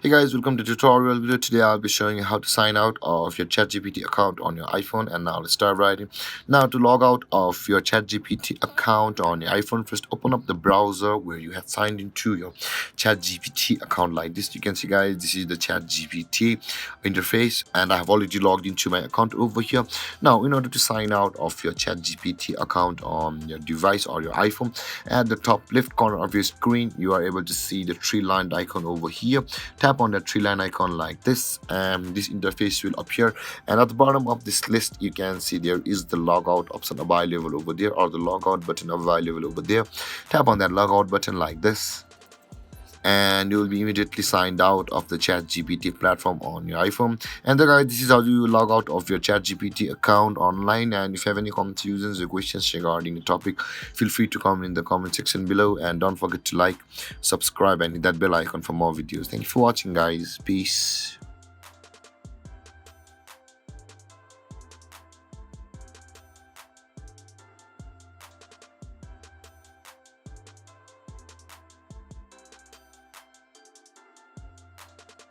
Hey guys, welcome to tutorial video. Today I'll be showing you how to sign out of your ChatGPT account on your iPhone. And now let's start writing. Now to log out of your ChatGPT account on your iPhone, first open up the browser where you have signed into your ChatGPT account like this. You can see guys, this is the ChatGPT interface and I have already logged into my account over here. Now in order to sign out of your ChatGPT account on your device or your iPhone, at the top left corner of your screen, you are able to see the three-lined icon over here. Tap on the three line icon like this and this interface will appear, and at the bottom of this list you can see there is the logout option available over there, or the logout button available over there. Tap on that logout button like this and you will be immediately signed out of the Chat GPT platform on your iPhone. And then guys, this is how you log out of your Chat GPT account online. And if you have any confusions or questions regarding the topic, feel free to comment in the comment section below, and don't forget to like, subscribe and hit that bell icon for more videos. Thank you for watching guys. Peace.